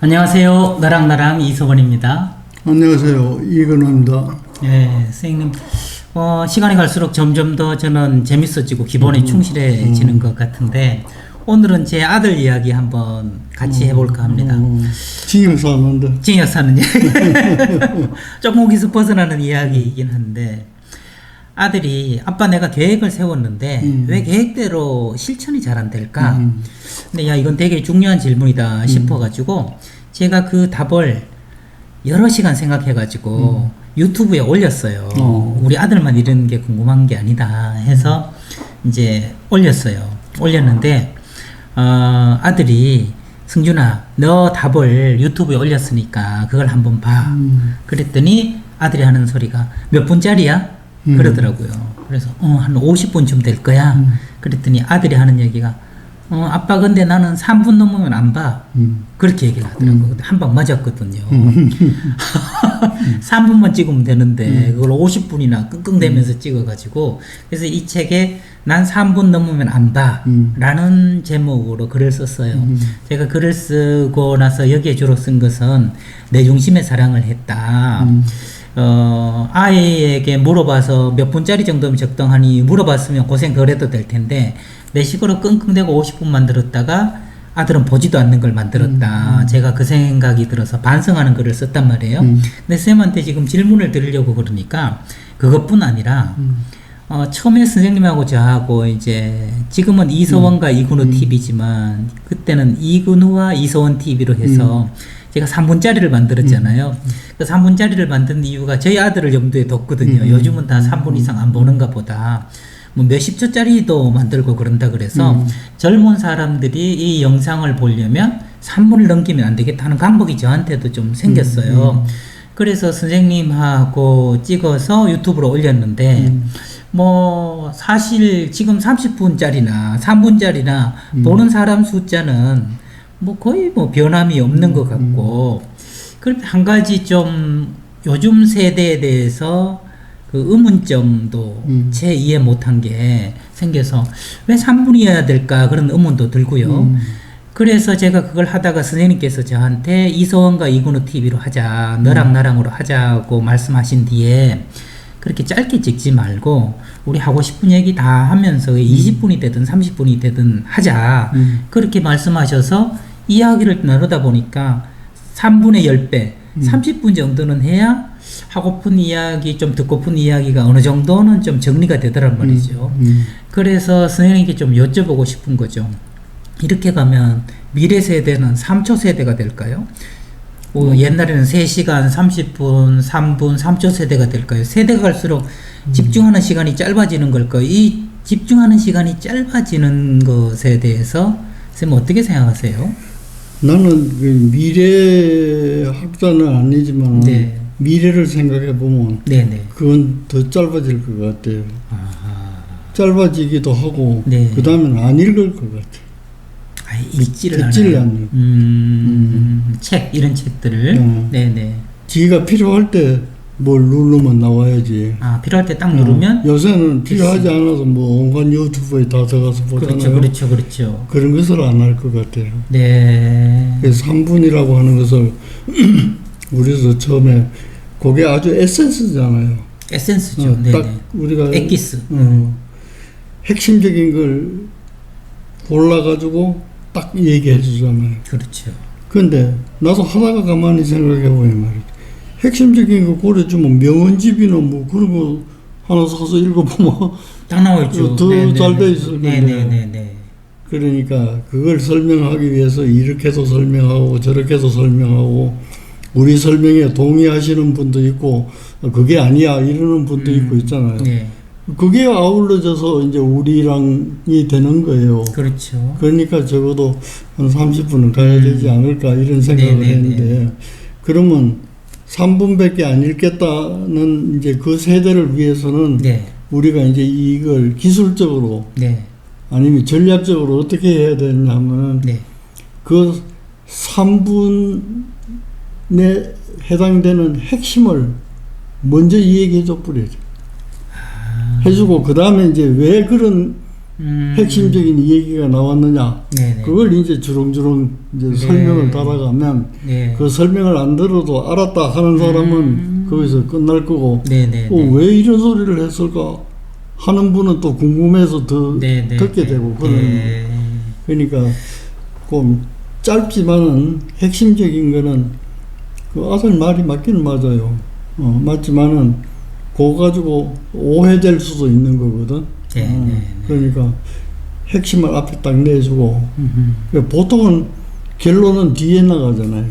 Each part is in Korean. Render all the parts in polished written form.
안녕하세요. 나랑 이서원입니다. 안녕하세요. 이근호입니다. 네, 선생님. 시간이 갈수록 점점 더 저는 재밌어지고 기본에 충실해지는 것 같은데 오늘은 제 아들 이야기 한번 같이 해볼까 합니다. 징역 사는데. 징역 사는 이야기. 조금 거기서 벗어나는 이야기이긴 한데 아들이 아빠 내가 계획을 세웠는데 왜 계획대로 실천이 잘 안 될까? 근데 야 이건 되게 중요한 질문이다 싶어가지고 제가 그 답을 여러 시간 생각해가지고 유튜브에 올렸어요. 우리 아들만 이런 게 궁금한 게 아니다 해서 이제 올렸어요. 올렸는데 아들이 승준아 너 답을 유튜브에 올렸으니까 그걸 한번 봐. 그랬더니 아들이 하는 소리가 몇 분짜리야? 그러더라고요. 그래서 한 50분쯤 될 거야. 그랬더니 아들이 하는 얘기가 아빠 근데 나는 3분 넘으면 안 봐. 그렇게 얘기를 하더라고요. 한 방 맞았거든요. 3분만 찍으면 되는데 그걸 50분이나 끙끙대면서 찍어가지고 그래서 이 책에 난 3분 넘으면 안 봐 라는 제목으로 글을 썼어요. 제가 글을 쓰고 나서 여기에 주로 쓴 것은 내 중심의 사랑을 했다. 아이에게 물어봐서 몇 분짜리 정도면 적당하니 물어봤으면 고생 덜 해도 될 텐데 내 식으로 끙끙대고 50분 만들었다가 아들은 보지도 않는 걸 만들었다. 제가 그 생각이 들어서 반성하는 글을 썼단 말이에요. 근데 쌤한테 지금 질문을 드리려고 그러니까 그것뿐 아니라 처음에 선생님하고 저하고 이제 지금은 이서원과 이근우 TV지만 그때는 이근우와 이서원 TV로 해서 제가 3분짜리를 만들었잖아요. 그 3분짜리를 만든 이유가 저희 아들을 염두에 뒀거든요. 요즘은 다 3분 이상 안 보는가 보다. 뭐 몇십 초짜리도 만들고 그런다 그래서 젊은 사람들이 이 영상을 보려면 3분을 넘기면 안 되겠다는 강박이 저한테도 좀 생겼어요. 그래서 선생님하고 찍어서 유튜브로 올렸는데 뭐 사실 지금 30분짜리나 3분짜리나 보는 사람 숫자는 뭐 거의 뭐 변함이 없는 것 같고 그런데 한 가지 좀 요즘 세대에 대해서 그 의문점도 제 이해 못한 게 생겨서 왜 3분이어야 될까 그런 의문도 들고요. 그래서 제가 그걸 하다가 선생님께서 저한테 이서원과 이근우 TV로 하자 너랑 나랑으로 하자고 말씀하신 뒤에 그렇게 짧게 찍지 말고 우리 하고 싶은 얘기 다 하면서 20분이 되든 30분이 되든 하자 그렇게 말씀하셔서 이야기를 나누다 보니까 3분의 10배 30분 정도는 해야 하고픈 이야기 좀 듣고픈 이야기가 어느 정도는 좀 정리가 되더란 말이죠. 그래서 선생님께 좀 여쭤보고 싶은 거죠. 이렇게 가면 미래 세대는 3초 세대가 될까요? 옛날에는 3시간 30분 3분 3초 세대가 될까요? 세대가 갈수록 집중하는 시간이 짧아지는 걸까요? 이 집중하는 시간이 짧아지는 것에 대해서 선생님 어떻게 생각하세요? 나는 그 미래 학자는 아니지만 네. 미래를 생각해 보면 네네. 그건 더 짧아질 것 같아요. 아하. 짧아지기도 하고 네. 그 다음엔 안 읽을 것 같아. 읽지를 듣지를 않아요. 책 이런 책들을 네네. 지가 필요할 때 뭘 누르면 나와야지. 필요할 때 딱 누르면 요새는 필요하지 않아서 뭐 온갖 유튜브에 다 들어가서 보잖아요. 그렇죠. 그런 것을 안 할 것 같아요. 네. 그래서 3분이라고 하는 것을 우리도 처음에 그게 아주 에센스잖아요. 에센스죠. 딱 네네. 우리가 엑기스. 핵심적인 걸 골라가지고 딱 얘기해 주잖아요. 그렇죠. 근데 나도 하다가 가만히 생각해 보면 말이죠. 핵심적인 거 고려주면 명언집이나 뭐 그런 거 하나 사서 읽어보면 딱 나와있죠. 더 잘 돼 있을 건데. 네네네. 그러니까 그걸 설명하기 위해서 이렇게도 설명하고 저렇게도 설명하고 우리 설명에 동의하시는 분도 있고 그게 아니야 이러는 분도 있고 있잖아요. 네. 그게 아울러져서 이제 우리랑이 되는 거예요. 그렇죠. 그러니까 적어도 한 30분은 가야 되지 않을까 이런 생각을 했는데 그러면 3분밖에 안 읽겠다는 이제 그 세대를 위해서는 우리가 이제 이걸 기술적으로 아니면 전략적으로 어떻게 해야 되냐면은 그 3분에 해당되는 핵심을 먼저 얘기해 줘 버려야 돼. 해주고 그 다음에 이제 왜 그런 핵심적인 얘기가 나왔느냐. 네네. 그걸 이제 주렁주렁 이제 네. 설명을 따라가면 네. 그 설명을 안 들어도 알았다 하는 사람은 거기서 끝날 거고 네네. 왜 이런 소리를 했을까 하는 분은 또 궁금해서 더 네네. 듣게 되고 그러는 거예요. 네. 그러니까 좀 짧지만은 핵심적인 거는 그 아들 말이 맞기는 맞아요. 맞지만은 그거 가지고 오해될 수도 있는 거거든. 네. 그러니까 핵심을 앞에 딱 내주고 그러니까 보통은 결론은 뒤에 나가잖아요.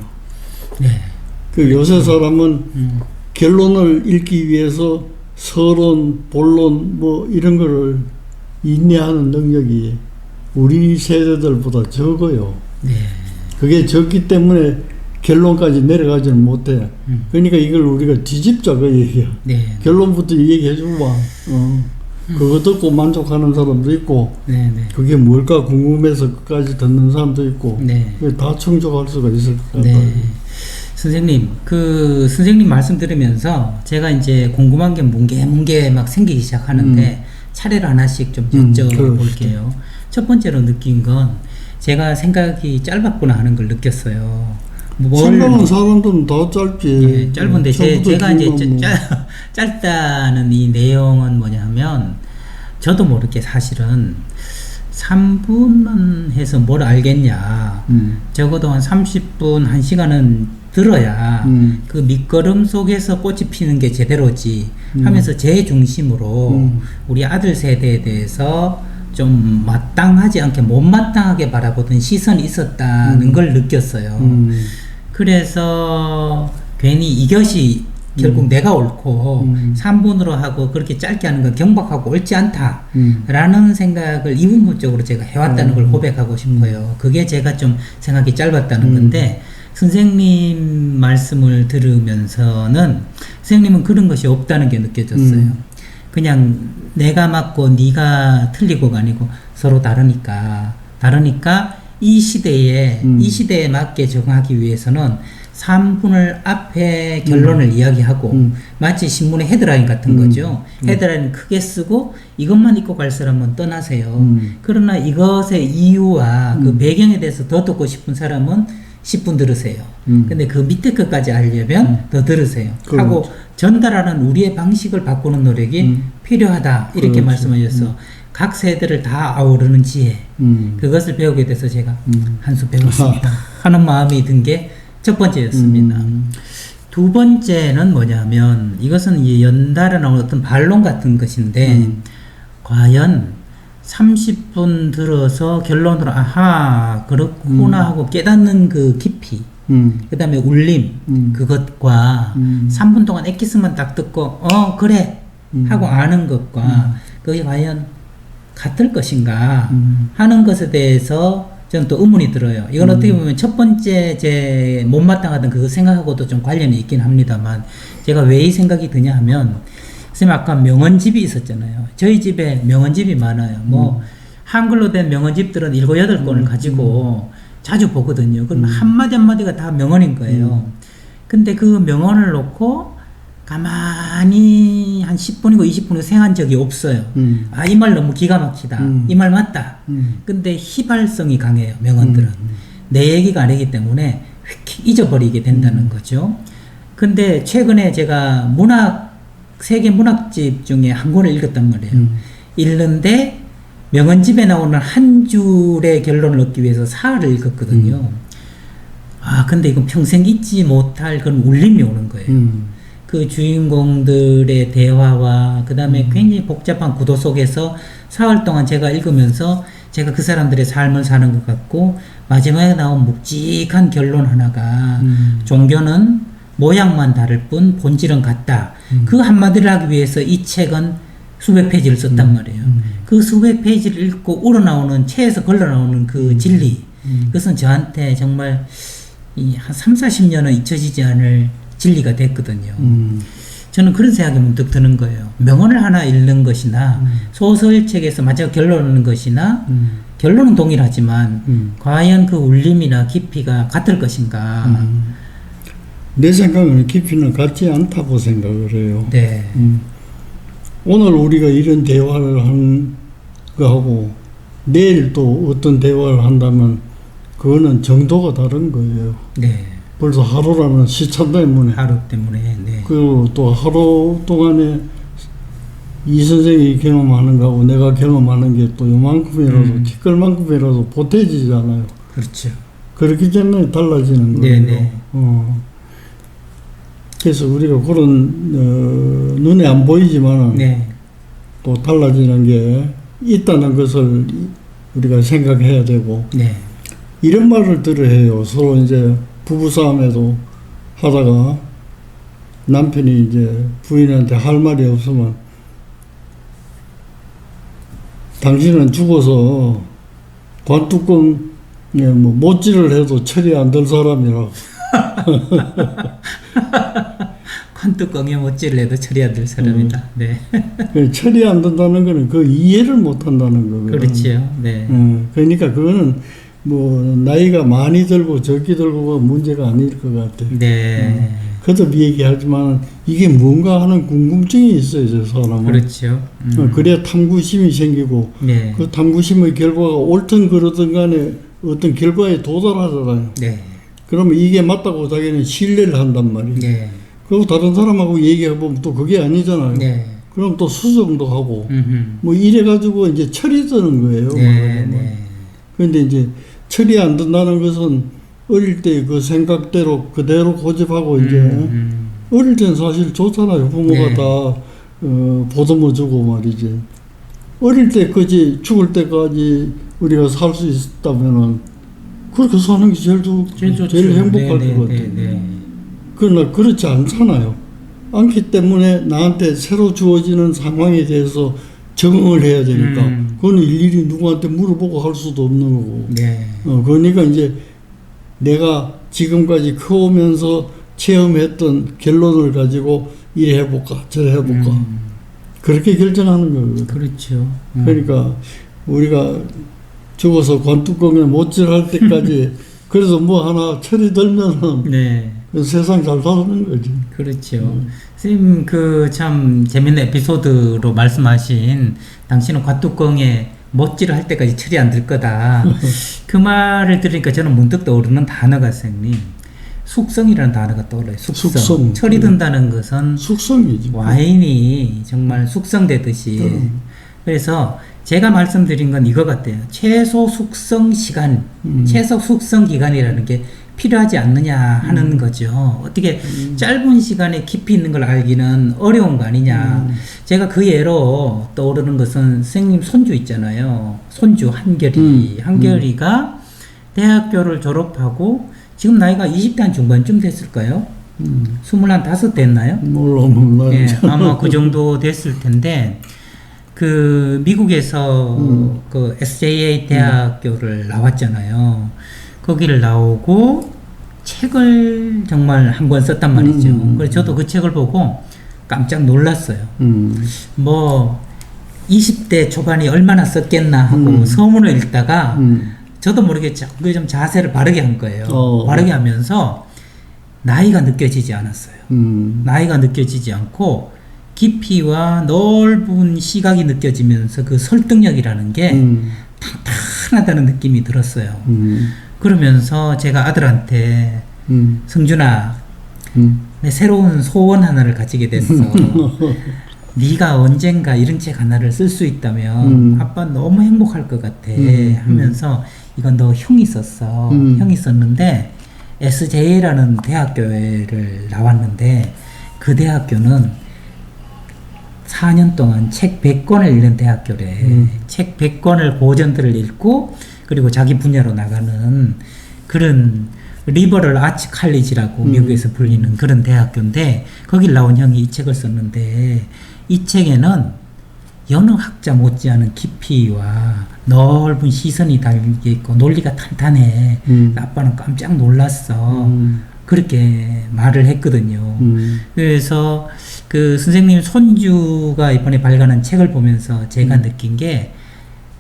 네. 그 요새 사람은 결론을 읽기 위해서 서론, 본론 뭐 이런 거를 인내하는 능력이 우리 세대들보다 적어요. 네. 그게 적기 때문에 결론까지 내려가지는 못해. 그러니까 이걸 우리가 뒤집자 그 얘기야. 네. 결론부터 얘기해주고 봐. 그거 듣고 만족하는 사람도 있고 네. 그게 뭘까 궁금해서 끝까지 듣는 사람도 있고 네. 다 충족할 수가 있을 것 같아요. 네. 선생님, 그 선생님 말씀 들으면서 제가 이제 궁금한 게 뭉게 막 생기기 시작하는데 차례로 하나씩 좀 여쭤볼게요. 첫 번째로 느낀 건 제가 생각이 짧았구나 하는 걸 느꼈어요. 생각은 사람들은 다 짧지. 예, 짧은데 제가 이제 짧다는 이 내용은 뭐냐면 저도 모르게 사실은 3분만 해서 뭘 알겠냐. 적어도 한 30분, 1시간은 들어야 그 밑거름 속에서 꽃이 피는 게 제대로지 하면서 제 중심으로 우리 아들 세대에 대해서 좀 마땅하지 않게 못마땅하게 바라보던 시선이 있었다는 걸 느꼈어요. 그래서 괜히 이것이 결국 내가 옳고 3분으로 하고 그렇게 짧게 하는 건 경박하고 옳지 않다라는 생각을 이분법적으로 제가 해왔다는 걸 고백하고 싶어요. 그게 제가 좀 생각이 짧았다는 건데 선생님 말씀을 들으면서는 선생님은 그런 것이 없다는 게 느껴졌어요. 그냥 내가 맞고 네가 틀리고가 아니고 서로 다르니까 이 시대에 맞게 적응하기 위해서는 3분을 앞에 결론을 이야기하고 마치 신문의 헤드라인 같은 거죠. 헤드라인 크게 쓰고 이것만 읽고 갈 사람은 떠나세요. 그러나 이것의 이유와 그 배경에 대해서 더 듣고 싶은 사람은 10분 들으세요. 근데 그 밑에 것까지 알려면 더 들으세요. 하고 전달하는 우리의 방식을 바꾸는 노력이 필요하다. 이렇게 말씀하셔서 각 세대를 다 아우르는 지혜 그것을 배우게 돼서 제가 한 수 배웠습니다 하는 마음이 든 게 첫 번째였습니다. 두 번째는 뭐냐면 이것은 이제 연달아 나온 어떤 반론 같은 것인데 과연 30분 들어서 결론으로 아하 그렇구나 하고 깨닫는 그 깊이 그 다음에 울림 그것과 3분 동안 엑기스만 딱 듣고 그래 하고 아는 것과 그게 과연 같을 것인가 하는 것에 대해서 저는 또 의문이 들어요. 이건 어떻게 보면 첫 번째 제 못마땅하던 그거 생각하고도 좀 관련이 있긴 합니다만 제가 왜 이 생각이 드냐 하면 선생님 아까 명언집이 있었잖아요. 저희 집에 명언집이 많아요. 뭐 한글로 된 명언집들은 7, 8권을 가지고 자주 보거든요. 그럼 한마디 한마디가 다 명언인 거예요. 근데 그 명언을 놓고 가만히 한 10분이고 20분이고 생한 적이 없어요. 이 말 너무 기가 막히다. 이 말 맞다. 근데 휘발성이 강해요. 명언들은. 내 얘기가 아니기 때문에 휙 잊어버리게 된다는 거죠. 근데 최근에 제가 세계 문학집 중에 한 권을 읽었단 말이에요. 읽는데 명언집에 나오는 한 줄의 결론을 얻기 위해서 사흘을 읽었거든요. 근데 이건 평생 잊지 못할 그런 울림이 오는 거예요. 그 주인공들의 대화와 그 다음에 굉장히 복잡한 구도 속에서 사흘 동안 제가 읽으면서 제가 그 사람들의 삶을 사는 것 같고 마지막에 나온 묵직한 결론 하나가 종교는 모양만 다를 뿐 본질은 같다. 그 한마디를 하기 위해서 이 책은 수백 페이지를 썼단 말이에요. 그 수백 페이지를 읽고 우러나오는 체에서 걸러나오는 그 진리 그것은 저한테 정말 한 30-40년은 잊혀지지 않을 진리가 됐거든요. 저는 그런 생각이 문득 드는 거예요. 명언을 하나 읽는 것이나 소설책에서 마지막 결론을 얻는 것이나 결론은 동일하지만 과연 그 울림이나 깊이가 같을 것인가. 내 생각은 깊이는 같지 않다고 생각을 해요. 네. 오늘 우리가 이런 대화를 한 거하고 내일 또 어떤 대화를 한다면 그거는 정도가 다른 거예요. 네. 벌써 하루라는 시차 때문에. 하루 때문에. 네. 그리고 또 하루 동안에 이 선생이 경험하는 거하고 내가 경험하는 게 또 요만큼이라도 티끌만큼이라도 보태지잖아요. 그렇죠. 그렇기 때문에 달라지는 거예요. 네네. 그래서 우리가 그런 눈에 안 보이지만은 네. 또 달라지는 게 있다는 것을 우리가 생각해야 되고 네. 이런 말을 들어야 해요. 서로 이제 부부싸움에도 하다가 남편이 이제 부인한테 할 말이 없으면 당신은 죽어서 관뚜껑에 뭐 못질을 해도 철이 안 들 사람이라고. 관뚜껑에 못질을 해도 처리 안 될 사람이다. 네. 철이 안 든다는 거는 그 이해를 못 한다는 거거든요. 그렇지요. 네. 그러니까 그거는 뭐 나이가 많이 들고 적게 들고가 문제가 아닐 것 같아요. 네. 거듭 얘기하지만 이게 뭔가 하는 궁금증이 있어요, 저 사람은. 그렇죠. 그래야 탐구심이 생기고 네. 그 탐구심의 결과가 옳든 그러든 간에 어떤 결과에 도달하잖아요. 네. 그러면 이게 맞다고 자기는 신뢰를 한단 말이에요. 네. 그리고 다른 사람하고 얘기해보면 또 그게 아니잖아요. 네. 그럼 또 수정도 하고 음흠. 뭐 이래가지고 이제 철이 드는 거예요. 네. 네. 그런데 이제 철이 안 든다는 것은 어릴 때 그 생각대로 그대로 고집하고 이제 어릴 땐 사실 좋잖아요. 부모가 네. 다 보듬어 주고 말이지. 어릴 때까지 죽을 때까지 우리가 살 수 있다면은 그렇게 사는 게 제일 좋죠. 제일 행복할 것 같아요. 그러나 그렇지 않잖아요. 않기 때문에 나한테 새로 주어지는 상황에 대해서 적응을 해야 되니까 그건 일일이 누구한테 물어보고 할 수도 없는 거고. 네. 그러니까 이제 내가 지금까지 커오면서 체험했던 결론을 가지고 이래 해볼까 저래 해볼까 그렇게 결정하는 거거든요. 그렇죠. 그러니까 우리가 죽어서 관뚜껑에 못질할 때까지 그래서 뭐 하나 철이 들면은 네. 세상 잘 사는 거지. 그렇죠. 선생님 그 참 재밌는 에피소드로 말씀하신 당신은 관뚜껑에 못질을 할 때까지 철이 안 들 거다. 그 말을 들으니까 저는 문득 떠오르는 단어가 선생님 숙성이라는 단어가 떠올라요. 숙성. 철이 든다는 것은 숙성이지. 와인이 정말 숙성되듯이. 그래서 제가 말씀드린 건 이거 같아요. 최소 숙성 시간, 최소 숙성 기간이라는 게 필요하지 않느냐 하는 거죠. 어떻게 짧은 시간에 깊이 있는 걸 알기는 어려운 거 아니냐. 제가 그 예로 떠오르는 것은 선생님 손주 있잖아요. 손주 한결이. 한결이가 대학교를 졸업하고 지금 나이가 20대 한 중반쯤 됐을까요? 25 됐나요? 몰라. 네, 아마 그 정도 됐을 텐데 그 미국에서 그 SJA 대학교를 나왔잖아요. 거기를 나오고 책을 정말 한 권 썼단 말이죠. 그래서 저도 그 책을 보고 깜짝 놀랐어요. 뭐 20대 초반이 얼마나 썼겠나 하고 서문을 읽다가 저도 모르게 그게 좀 자세를 바르게 한 거예요. 바르게 하면서 나이가 느껴지지 않았어요. 나이가 느껴지지 않고 깊이와 넓은 시각이 느껴지면서 그 설득력이라는 게 탄탄하다는 느낌이 들었어요. 그러면서 제가 아들한테 성준아, 내 새로운 소원 하나를 가지게 됐어. 네가 언젠가 이런 책 하나를 쓸 수 있다면 아빠 너무 행복할 것 같아 하면서 이건 너 형이 썼어. 형이 썼는데 SJ라는 대학교를 나왔는데 그 대학교는 4년 동안 책 100권을 읽는 대학교래. 책 100권을 고전들을 읽고 그리고 자기 분야로 나가는 그런 리버럴 아츠 칼리지라고 미국에서 불리는 그런 대학교인데 거길 나온 형이 이 책을 썼는데 이 책에는 여느 학자 못지않은 깊이와 넓은 시선이 담겨 있고 논리가 탄탄해. 아빠는 깜짝 놀랐어. 그렇게 말을 했거든요. 그래서 그 선생님 손주가 이번에 발간한 책을 보면서 제가 느낀 게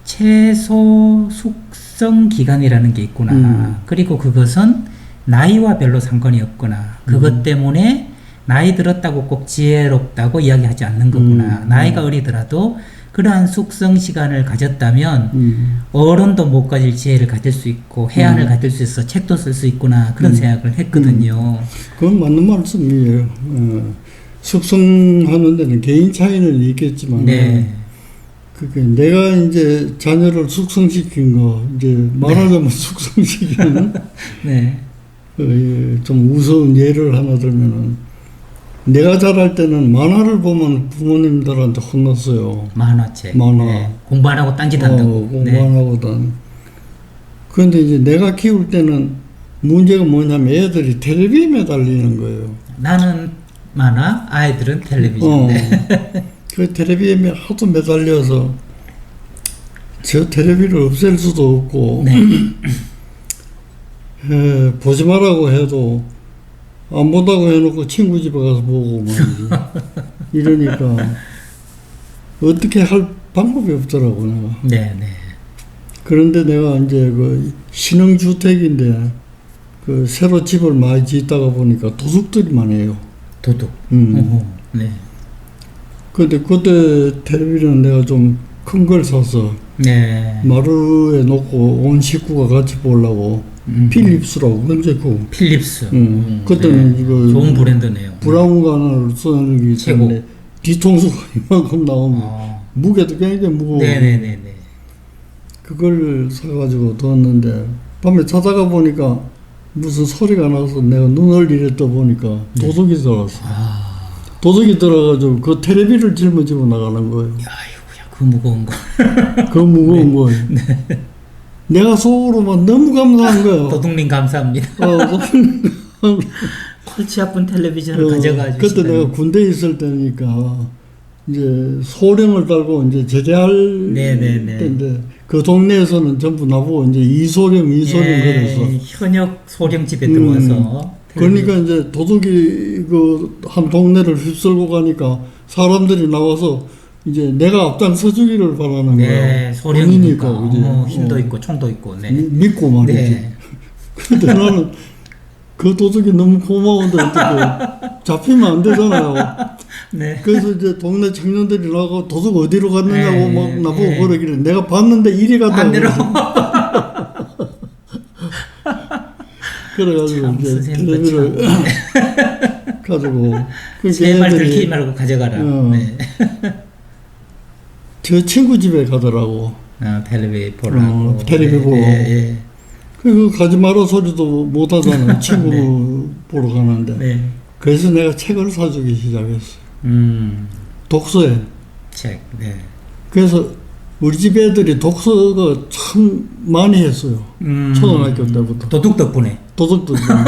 최소 숙성 기간이라는 게 있구나. 그리고 그것은 나이와 별로 상관이 없구나. 그것 때문에 나이 들었다고 꼭 지혜롭다고 이야기하지 않는 거구나. 나이가 어리더라도 그러한 숙성 시간을 가졌다면 어른도 못 가질 지혜를 가질 수 있고 해안을 가질 수 있어 책도 쓸 수 있구나 그런 생각을 했거든요. 그건 맞는 말씀이에요. 숙성하는 데는 개인 차이는 있겠지만 네. 그게 내가 이제 자녀를 숙성시킨 거 이제 말하자면 숙성시키는 네. 좀 우스운 예를 하나 들면은 내가 자랄 때는 만화를 보면 부모님들한테 혼났어요. 만화책. 만화. 네. 공부 안 하고 딴짓 한다고. 공부 안 하고든. 그런데 이제 내가 키울 때는 문제가 뭐냐면 애들이 텔레비에 매달리는 거예요. 나는 만화, 아이들은 텔레비전. 그 텔레비에 하도 매달려서 저 텔레비를 없앨 수도 없고 네. 보지 말라고 해도 안 본다고 해놓고 친구 집에 가서 보고 말이지. 이러니까 어떻게 할 방법이 없더라고 내가. 네, 네. 그런데 내가 이제 그 신흥주택인데 그 새로 집을 많이 짓다가 보니까 도둑들이 많아요. 도둑. 네. 근데 그때 텔레비는 내가 좀 큰 걸 사서 네. 마루에 놓고 온 식구가 같이 보려고 필립스라고 굉장히 그 필립스. 그때는 네. 이거 좋은 브랜드네요. 브라운 관을 쓰는 게 최고. 있는데 뒤통수가 이만큼 나오면 무게도 굉장히 무거워. 네네네네. 그걸 사가지고 뒀는데 밤에 자다가 보니까 무슨 소리가 나서 내가 눈을 이래 떠 보니까 도둑이 들어왔어. 도둑이 들어가지고 그 텔레비를 짊어지고 나가는 거예요. 아이고야, 그 무거운 거. 그 무거운 거예요. 내가 속으로만 너무 감사한 거예요. 도둑님 감사합니다. 골치 아픈 텔레비전을 가져가 주시다니. 그때 내가 군대에 있을 때니까 이제 소령을 달고 이제 제대할 때인데 그 동네에서는 전부 나보고 이제 이소령 그랬어. 현역 소령 집에 들어와서. 그러니까 이제 도둑이 그 한 동네를 휩쓸고 가니까 사람들이 나와서 이제 내가 앞장서 주기를 바라는 거예요. 소령이니까 힘도 있고 총도 있고. 네. 믿고 말이지. 네. 근데 나는 그 도둑이 너무 고마운데 어떻게 잡히면 안 되잖아요. 네. 그래서 이제 동네 청년들이 나가고 도둑 어디로 갔느냐고 네. 막 나보고 그러길래 내가 봤는데 이리 갔다고. 반대로. 그래가지고 이제 텔레비를 가지고 제발 들키지 말고 가져가라. 네. 저 친구 집에 가더라고. 텔레비 보라고. 텔레비 보고. 그 가지 마라 소리도 못 하잖아. 친구 네. 보러 가는데. 네. 그래서 내가 책을 사주기 시작했어. 독서에. 책. 네. 그래서 우리 집 애들이 독서가 참 많이 했어요. 초등학교 때부터. 도둑 덕분에. 도둑 덕분에.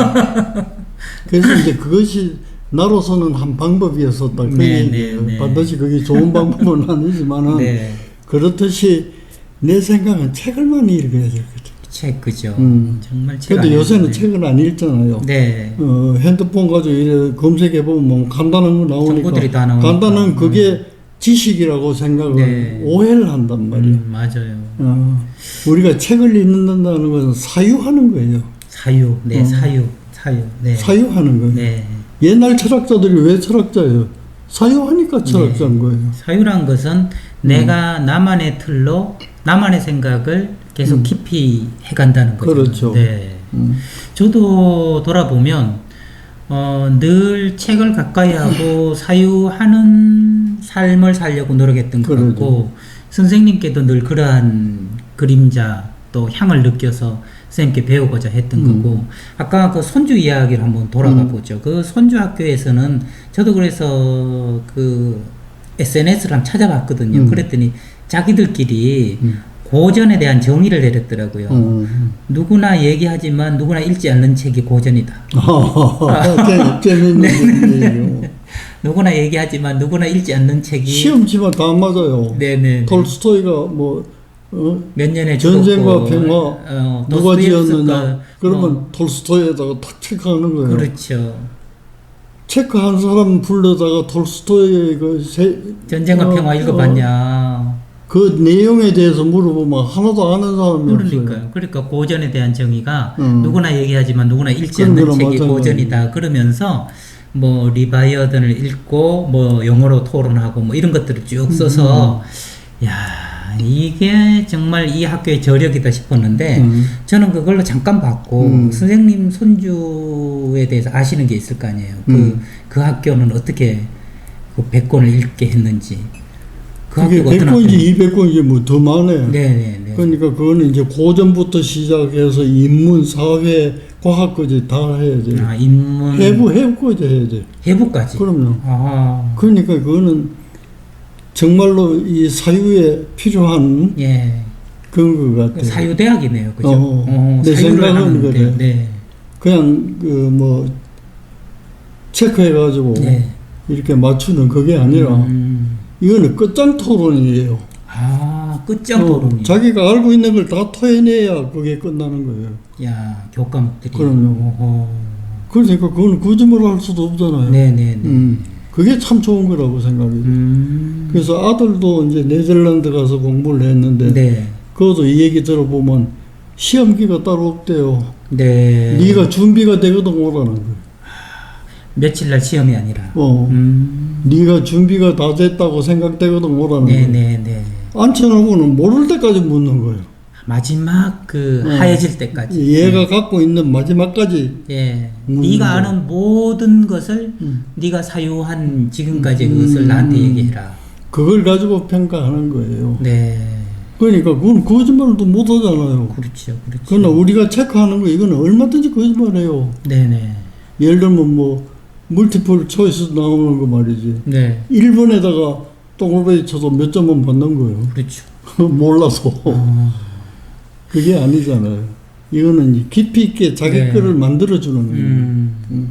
그래서 이제 그것이 나로서는 한 방법이었었다. 반드시 그게 좋은 방법은 아니지만은 네. 그렇듯이 내 생각은 책을 많이 읽어야 되거든. 책 그죠. 정말 책. 근데 요새는 책을 안 읽잖아요. 네. 핸드폰 가지고 이래 검색해 보면 뭐 간단한 거 나오니까. 정보들이 다 나오니까. 간단한 그게 지식이라고 생각을 오해를 한단 말이에요. 맞아요. 우리가 책을 읽는다는 것은 사유하는 거예요. 사유. 네, 사유. 네. 사유하는 거예요. 네. 옛날 철학자들이 왜 철학자예요? 사유하니까 철학자인 거예요. 사유란 것은 내가 나만의 틀로 나만의 생각을 계속 깊이 해간다는 거죠. 그렇죠. 네. 저도 돌아보면 늘 책을 가까이 하고 사유하는 삶을 살려고 노력했던 것 같고 선생님께도 늘 그러한 그림자 또 향을 느껴서 선생님께 배우고자 했던 거고 아까 그 손주 이야기를 한번 돌아가 보죠. 그 손주 학교에서는 저도 그래서 그 SNS를 한번 찾아봤거든요. 그랬더니 자기들끼리 고전에 대한 정의를 내렸더라고요. 누구나 얘기하지만 누구나 읽지 않는 책이 고전이다. 재밌는 얘기요. 누구나 얘기하지만 누구나 읽지 않는 책이 시험 치면 다 맞아요. 네네. 톨스토이가 뭐 몇 년에 전쟁과 평화 누가 지었느냐 그러면 톨스토이에다가 탁 체크하는 거예요. 그렇죠. 체크한 사람 불러다가 톨스토이의 전쟁과 평화 읽어봤냐 그 내용에 대해서 물어보면 하나도 아는 사람이 없어요. 그러니까 고전에 대한 정의가 누구나 얘기하지만 누구나 읽지 않는 책이 맞아요. 고전이다. 그러면서 뭐 리바이어든을 읽고 뭐 영어로 토론하고 뭐 이런 것들을 쭉 써서 야 이게 정말 이 학교의 저력이다 싶었는데 저는 그걸로 잠깐 봤고 선생님 손주에 대해서 아시는 게 있을 거 아니에요. 그 학교는 어떻게 그 100권을 읽게 했는지. 그 그게 100권인지 200권인지 뭐 더 많아요. 네네네. 그러니까 그거는 이제 고전부터 시작해서 인문, 사회, 과학까지 다 해야 돼요. 아, 인문. 해부까지 해야 돼. 해부까지. 그럼요. 아. 그러니까 그거는 정말로 이 사유에 필요한 예. 그런 것 같아요. 사유대학이네요, 그죠? 내 생각은 그래. 네. 그냥 그 뭐 체크해가지고 네. 이렇게 맞추는 그게 아니라 이거는 끝장 토론이에요. 아, 끝장 토론이. 자기가 알고 있는 걸 다 토해내야 그게 끝나는 거예요. 야, 교과목들이. 그럼요. 그러니까 그건 거짓말을 할 수도 없잖아요. 네네네. 그게 참 좋은 거라고 생각해요. 그래서 아들도 이제 네덜란드 가서 공부를 했는데, 네. 그것도 이 얘기 들어보면 시험기가 따로 없대요. 네. 네가 준비가 되거든 오라는 거예요. 며칠 날 시험이 아니라. 네가 준비가 다 됐다고 생각되거든 오라는 거예요. 네네네. 앉혀놓고는 모를 때까지 묻는 거예요. 마지막 그 하얘질 때까지. 얘가 갖고 있는 마지막까지. 예. 네가 아는 모든 것을 네가 사유한 지금까지 그것을 나한테 얘기해라. 그걸 가지고 평가하는 거예요. 네. 그러니까 그건 거짓말도 못 하잖아요. 그렇죠. 그렇죠. 그러나 우리가 체크하는 거 이거는 얼마든지 거짓말해요. 네네. 예를 들면 뭐 멀티플 초이스 나오는 거 말이지. 네. 1번에다가 동글베이 쳐서 몇 점은 받는 거예요. 그렇죠. 몰라서. 그게 아니잖아요. 이거는 깊이 있게 자기 네. 거를 만들어주는 거예요.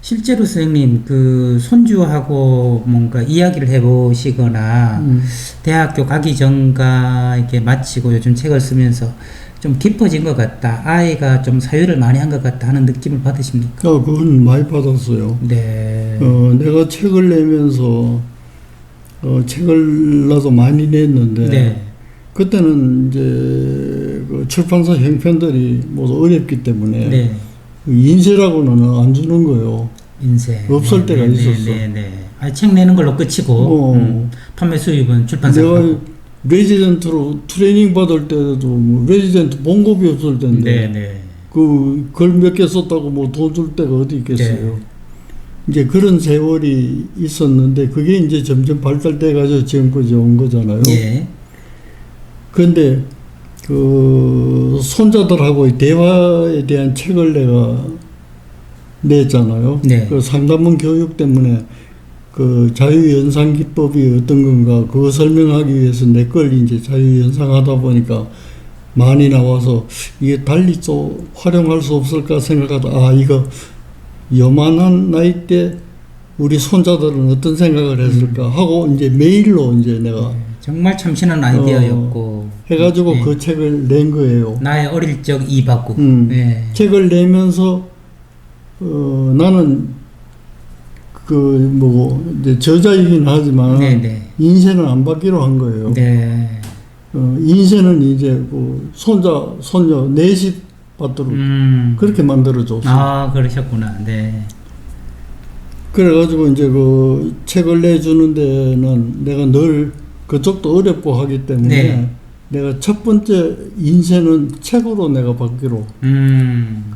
실제로 선생님 그 손주하고 뭔가 이야기를 해보시거나 대학교 가기 전과 이렇게 마치고 요즘 책을 쓰면서 좀 깊어진 것 같다. 아이가 좀 사유를 많이 한 것 같다 하는 느낌을 받으십니까? 그건 많이 받았어요. 네. 내가 책을 내면서 책을 나도 많이 냈는데 네. 그때는 이제 그 출판사 형편들이 모두 어렵기 때문에 네. 인쇄라고는 안 주는 거예요. 인쇄. 없을 때가 있었어. 네. 아니, 책 내는 걸로 끝이고 판매 수입은 출판사. 내가 레지던트로 트레이닝 받을 때도 뭐 레지던트 봉급이 없을 텐데 네. 글 몇 개 썼다고 뭐 돈 줄 데가 어디 있겠어요. 네. 이제 그런 세월이 있었는데 그게 이제 점점 발달돼 가지고 지금까지 온 거잖아요. 예. 그런데 그 손자들하고의 대화에 대한 책을 내가 냈잖아요. 네. 그 상담원 교육 때문에 그 자유연상 기법이 어떤 건가 그거 설명하기 위해서 내 걸 이제 자유연상하다 보니까 많이 나와서 이게 달리 또 활용할 수 없을까 생각하다 이거 요만한 나이 때 우리 손자들은 어떤 생각을 했을까 하고 이제 메일로 이제 내가 정말 참신한 아이디어였고 해가지고 네. 그 책을 낸 거예요. 나의 어릴 적 이바구. 네. 책을 내면서 나는 그 뭐고 이제 저자이긴 하지만 네네. 인쇄는 안 받기로 한 거예요. 네. 인쇄는 이제 그 손자 손녀 넷이 받도록 그렇게 만들어줬어. 아 그러셨구나. 네. 그래가지고 이제 그 책을 내주는 데는 내가 늘 그쪽도 어렵고 하기 때문에 네. 내가 첫 번째 인쇄는 책으로 내가 받기로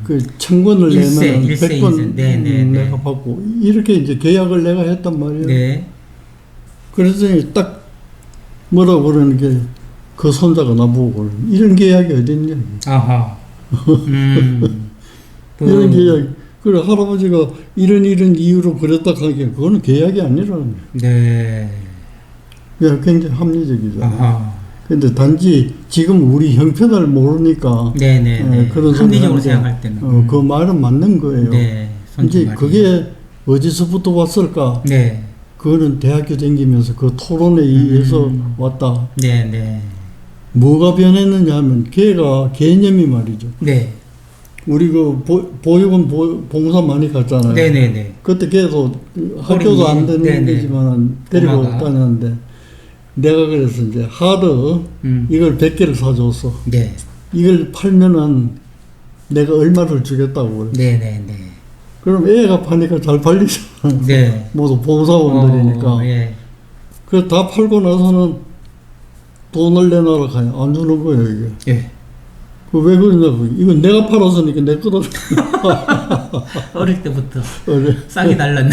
그 1000권을 내면 일세 100권 네. 내가 받고 이렇게 이제 계약을 내가 했단 말이에요. 네. 그래서 딱 뭐라고 그러는 게 그 손자가 나보고 이런 계약이 어딨냐. 아하. 이런 계약. 그래 할아버지가 이런 이유로 그랬다 하기에 그거는 계약이 아니라는 거예요. 네. 야, 굉장히 합리적이죠. 아하. 근데 단지 지금 우리 형편을 모르니까 네네네. 그런 합리적으로 소리 생각할 때는 그 말은 맞는 거예요. 네. 이제 그게 어디서부터 왔을까? 네. 그거는 대학교 다니면서 그 토론에 의해서 왔다. 네네. 뭐가 변했느냐 하면 걔가 개념이 말이죠. 네. 우리 그 보육원 봉사 많이 갔잖아요. 네네네. 그때 걔도 학교도 안 되는 거지만 데리고 다녔는데 내가 그래서 이제 하드 이걸 100개를 사줬어. 네. 이걸 팔면은 내가 얼마를 주겠다고 그래. 네네네. 그럼 애가 파니까 잘 팔리잖아. 네. 모두 보호사원들이니까. 예. 그래서 다 팔고 나서는 돈을 내놔라 가요. 안 주는 거예요, 이게. 예. 왜 그러냐고. 이건 내가 팔았으니까 내 거다. 어릴 때부터 그래. 싹이 날랐네.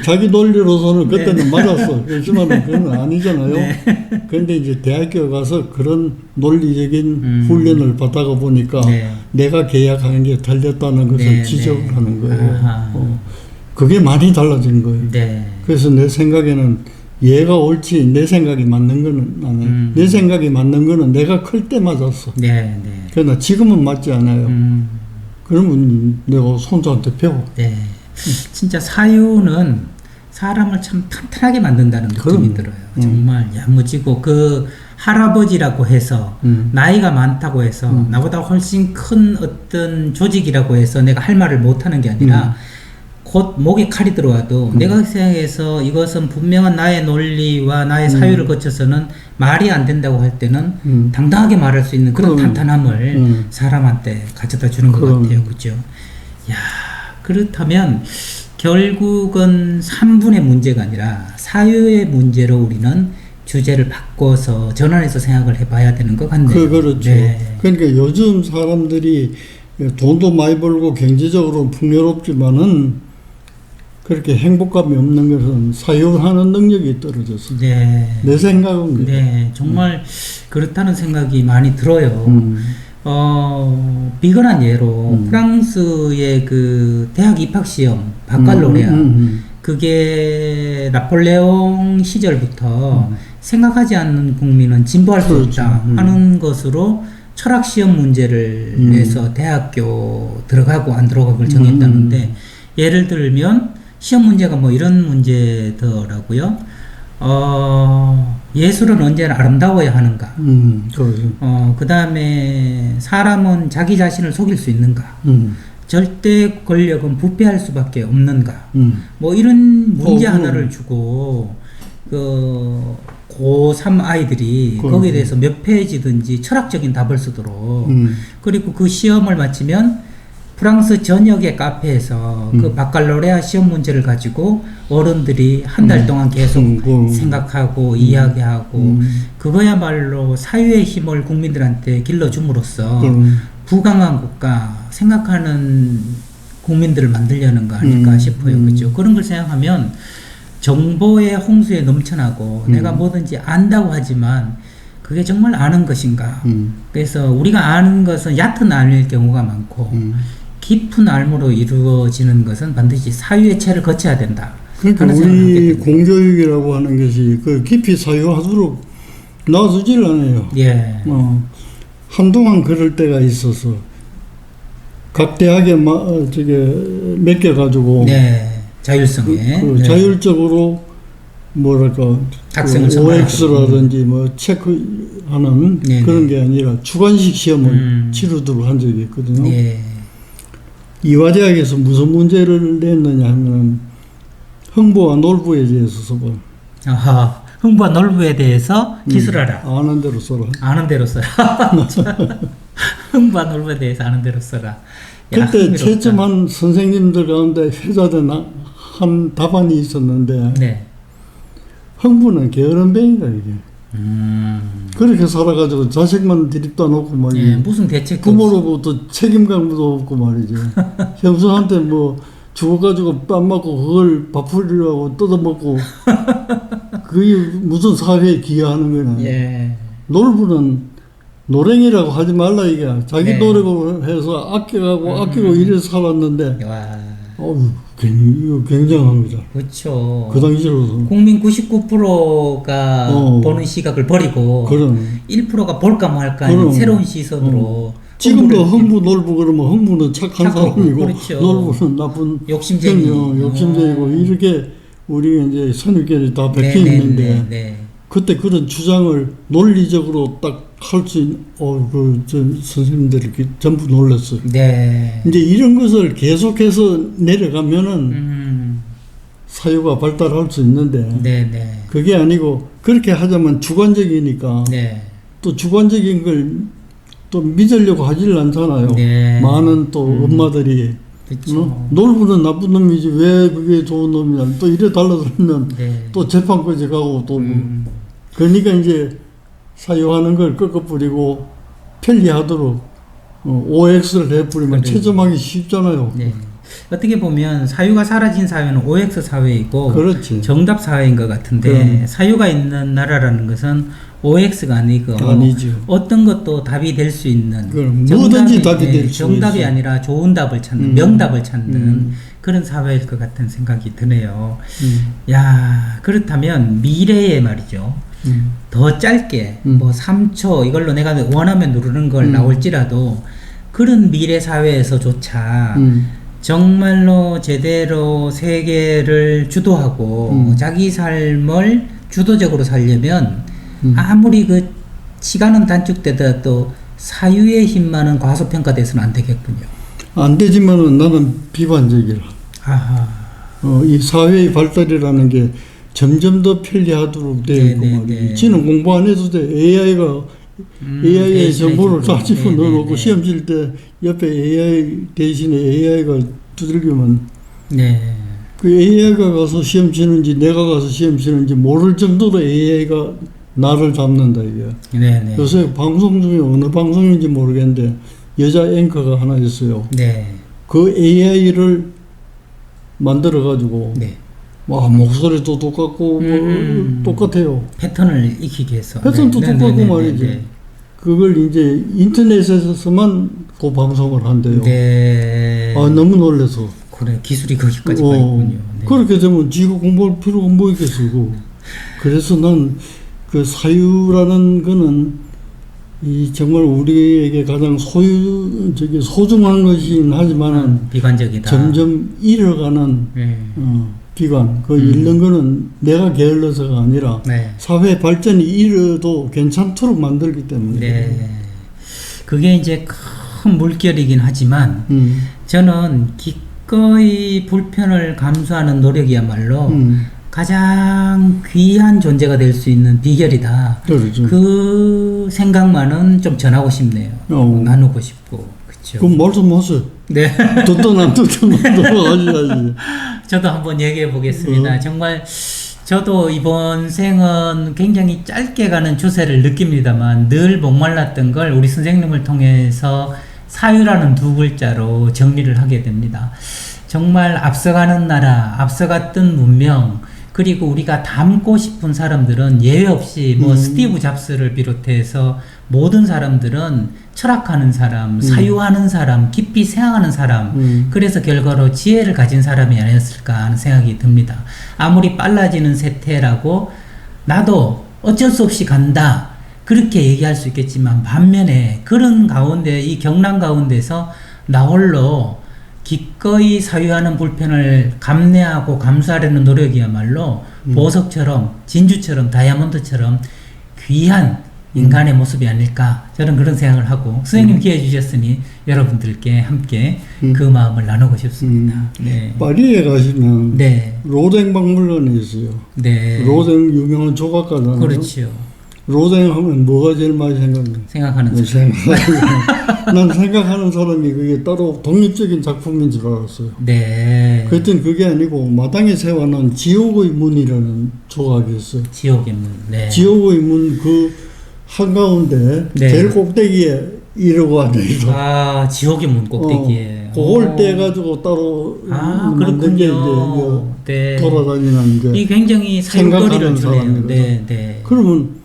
자기 논리로서는 그때는 맞았어. 그렇지만 그건 아니잖아요. 네. 그런데 이제 대학교 가서 그런 논리적인 훈련을 받다가 보니까 네. 내가 계약하는 게 틀렸다는 것을 네, 지적을 네. 하는 거예요. 그게 많이 달라진 거예요. 네. 그래서 내 생각에는 얘가 옳지 내 생각이 맞는 거는 나는 내 생각이 맞는 거는 내가 클 때 맞았어. 네, 네. 그러나 지금은 맞지 않아요. 그러면 내가 손자한테 배워. 네. 진짜 사유는 사람을 참 튼튼하게 만든다는 느낌이 들어요. 정말 야무지고 그 할아버지라고 해서 나이가 많다고 해서 나보다 훨씬 큰 어떤 조직이라고 해서 내가 할 말을 못하는 게 아니라 곧 목에 칼이 들어와도 내가 생각해서 이것은 분명한 나의 논리와 나의 사유를 거쳐서는 말이 안 된다고 할 때는 당당하게 말할 수 있는 그런 탄탄함을 사람한테 가져다 주는 것 같아요. 그죠? 야, 그렇다면 결국은 3분의 문제가 아니라 사유의 문제로 우리는 주제를 바꿔서 전환해서 생각을 해봐야 되는 것 같네요. 그렇죠. 네. 그러니까 요즘 사람들이 돈도 많이 벌고 경제적으로 풍요롭지만은 그렇게 행복감이 없는 것은 사유하는 능력이 떨어졌어요. 네. 내 생각은 그래요. 네, 정말 그렇다는 생각이 많이 들어요. 비근한 예로 프랑스의 그 대학 입학 시험 바칼로레아 그게 나폴레옹 시절부터 생각하지 않는 국민은 진보할 수 없다 하는 것으로 철학 시험 문제를 내서 대학교 들어가고 안 들어가고를 정했다는데 예를 들면 시험 문제가 뭐 이런 문제더라고요. 예술은 언제나 아름다워야 하는가? 그렇죠. 그 다음에 사람은 자기 자신을 속일 수 있는가? 절대 권력은 부패할 수밖에 없는가? 뭐 이런 문제 하나를 주고 그 고3 아이들이 거기에 대해서 몇 페이지든지 철학적인 답을 쓰도록 그리고 그 시험을 마치면 프랑스 전역의 카페에서 그 바칼로레아 시험 문제를 가지고 어른들이 한 달 동안 계속 생각하고 이야기하고 그거야말로 사유의 힘을 국민들한테 길러줌으로써 부강한 국가 생각하는 국민들을 만들려는 거 아닐까 싶어요. 그죠? 그런 걸 생각하면 정보의 홍수에 넘쳐나고 내가 뭐든지 안다고 하지만 그게 정말 아는 것인가? 그래서 우리가 아는 것은 얕은 알일 경우가 많고 깊은 알무로 이루어지는 것은 반드시 사유의 체를 거쳐야 된다. 그러니까 우리 공교육이라고 하는 것이 그 깊이 사유하도록 놔두질 않아요. 예. 한동안 그럴 때가 있어서 각 대학에 맡겨가지고 네. 자율성에 네. 자율적으로 뭐랄까 학생을 OX라든지 뭐 체크하는 그런 게 아니라 주관식 시험을 치르도록 한 적이 있거든요. 이화대학에서 무슨 문제를 냈느냐 하면 흥부와 놀부에 대해서 써봐. 아하, 흥부와 놀부에 대해서 기술하라. 아는 대로 써라. 아는 대로 써라. 흥부와 놀부에 대해서 아는 대로 써라. 그때 채점한 선생님들 가운데 회자된 한 답안이 있었는데 네. 흥부는 게으름뱅이다 이게. 그렇게 살아가지고 자식만 들이다 놓고 말이지. 예, 무슨 대책 부모로부터 책임감도 없고 말이지. 형수한테 뭐 죽어가지고 뺨 맞고 그걸 밥풀이라고 뜯어먹고 그게 무슨 사회에 기여하는 거냐. 예. 놀부는 노랭이라고 하지 말라 이게. 자기 노력으로 해서 아끼고 이래 살았는데 이거 굉장합니다. 그렇죠. 그 당시로서 국민 99%가 보는 시각을 버리고 1%가 볼까 말까 하는 새로운 시선으로 지금도 흥부 놀부 그러면 흥부는 착한 사람이고 그렇죠. 놀부는 나쁜 욕심쟁이고 이렇게 우리 이제 선입견이 다 베껴 있는데 그때 그런 주장을 논리적으로 딱 할 수 있는 선생님들이 전부 놀랐어요. 네. 이제 이런 것을 계속해서 내려가면은 사유가 발달할 수 있는데 그게 아니고 그렇게 하자면 주관적이니까 또 주관적인 걸 또 믿으려고 하질 않잖아요. 네. 많은 또 엄마들이 그렇죠. 놀부는 나쁜 놈이지 왜 그게 좋은 놈이냐 또 이래 달라들면 네. 또 재판까지 가고 또 그러니까 이제 사유하는 걸 꺾어버리고 편리하도록 OX를 해버리면 그래. 체점하기 쉽잖아요. 네. 어떻게 보면 사유가 사라진 사회는 OX 사회이고 그렇지. 정답 사회인 것 같은데 사유가 있는 나라라는 것은 OX가 아니고 아니죠. 어떤 것도 답이 될 수 있는 뭐든지 답이 될 수 정답이 있어요. 아니라 좋은 답을 찾는 명답을 찾는 그런 사회일 것 같은 생각이 드네요. 야, 그렇다면 미래에 말이죠. 더 짧게 뭐 3초 이걸로 내가 원하면 누르는 걸 나올지라도 그런 미래 사회에서조차 정말로 제대로 세계를 주도하고 자기 삶을 주도적으로 살려면 아무리 그 시간은 단축되더라도 사유의 힘만은 과소평가돼서는 안 되겠군요. 안 되지만은 나는 비관적이라. 아하. 이 사회의 발달이라는 게 점점 더 편리하도록 되어 있고 말이지. 지는 공부 안 해도 돼. AI가 AI의 정보를 다 집어넣어놓고 시험 칠 때 옆에 AI 대신에 AI가 두들기면 네. 그 AI가 가서 시험 치는지 내가 가서 시험 치는지 모를 정도로 AI가 나를 잡는다 이게. 네네. 요새 방송 중에 어느 방송인지 모르겠는데 여자 앵커가 하나 있어요. 네. 그 AI를 만들어 가지고 네. 와 목소리도 똑같고 뭐 똑같아요. 패턴을 익히기 위해서. 패턴도 네. 똑같고 네. 말이지. 네. 그걸 이제 인터넷에서만 그 방송을 한대요. 네. 아 너무 놀라서. 그래 기술이 거기까지 가 있군요. 네. 그렇게 되면 지가 공부할 필요가 뭐 있겠어요. 그래서 난 그 사유라는 거는 이 정말 우리에게 가장 소중한 것이긴 하지만은 비관적이다. 점점 잃어가는 비관. 그 잃는 거는 내가 게을러서가 아니라 네. 사회 발전이 잃어도 괜찮도록 만들기 때문에. 네. 그게 이제 큰 물결이긴 하지만 저는 기꺼이 불편을 감수하는 노력이야말로 가장 귀한 존재가 될 수 있는 비결이다. 그렇죠. 그 생각만은 좀 전하고 싶네요. 나누고 싶고. 그렇죠. 그럼 말씀하세요. 네. 듣던 안 듣던 넘어가셔야지. 저도 한번 얘기해 보겠습니다. 정말 저도 이번 생은 굉장히 짧게 가는 추세를 느낍니다만 늘 목말랐던 걸 우리 선생님을 통해서 사유라는 두 글자로 정리를 하게 됩니다. 정말 앞서가는 나라, 앞서갔던 문명, 그리고 우리가 닮고 싶은 사람들은 예외 없이 뭐 스티브 잡스를 비롯해서 모든 사람들은 철학하는 사람, 사유하는 사람, 깊이 생각하는 사람, 그래서 결과로 지혜를 가진 사람이 아니었을까 하는 생각이 듭니다. 아무리 빨라지는 세태라고 나도 어쩔 수 없이 간다 그렇게 얘기할 수 있겠지만 반면에 그런 가운데 이 경랑 가운데서 나 홀로 기꺼이 사유하는 불편을 감내하고 감수하려는 노력이야말로 보석처럼 진주처럼 다이아몬드처럼 귀한 인간의 모습이 아닐까 저는 그런 생각을 하고 선생님 기회 주셨으니 여러분들께 함께 그 마음을 나누고 싶습니다. 네. 파리에 가시면 네. 로댕 박물관이 있어요. 네. 로댕 유명한 조각가잖아요. 그렇죠. 로댕 하면 뭐가 제일 많이 생각하는 사람. 난 생각하는 사람이 그게 따로 독립적인 작품인 줄 알았어요. 네. 그랬더니 그게 아니고 마당에 세워놓은 지옥의 문이라는 조각이 있어요. 지옥의 문. 네. 지옥의 문 그 한가운데 네. 제일 꼭대기에 이러고 앉아있어. 아, 지옥의 문 꼭대기에. 그걸 떼가지고 따로 만든 게 그렇군요. 이제 네. 돌아다니는 게 이 굉장히 사용거리를 주네요. 사람이거든. 네, 네. 그러면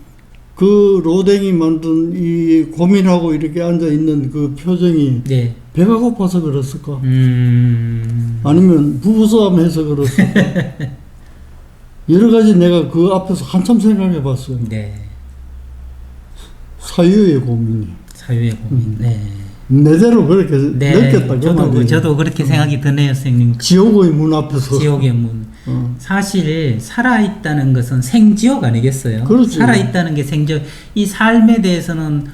그 로댕이 만든 이 고민하고 이렇게 앉아 있는 그 표정이 네. 배가 고파서 그랬을까? 음. 아니면 부부싸움해서 그랬을까? 여러 가지 내가 그 앞에서 한참 생각해 봤어요. 네. 사유의 고민이. 사유의 고민. 네. 내대로 그렇게 네. 느꼈다. 그 말이에요. 저도 그렇게 생각이 드네요, 선생님. 지옥의 문 앞에서. 지옥의 문. 사실 살아있다는 것은 생지옥 아니겠어요? 그렇죠. 살아있다는 게 생지옥. 이 삶에 대해서는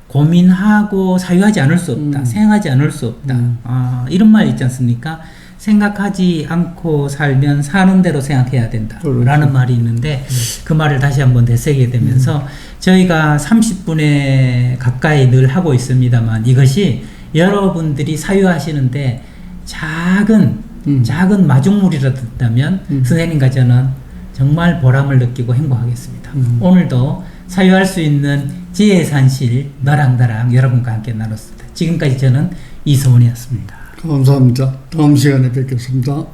고민하고 사유하지 않을 수 없다. 생각하지 않을 수 없다. 이런 말 있지 않습니까? 생각하지 않고 살면 사는 대로 생각해야 된다. 그렇죠. 라는 말이 있는데 그 말을 다시 한번 되새기게 되면서 저희가 30분에 가까이 늘 하고 있습니다만 이것이 여러분들이 사유하시는데 작은 마중물이라도 있다면 선생님과 저는 정말 보람을 느끼고 행복하겠습니다. 오늘도 사유할 수 있는 지혜의 산실 너랑 나랑 여러분과 함께 나눴습니다. 지금까지 저는 이성훈이었습니다. 감사합니다. 다음 시간에 뵙겠습니다.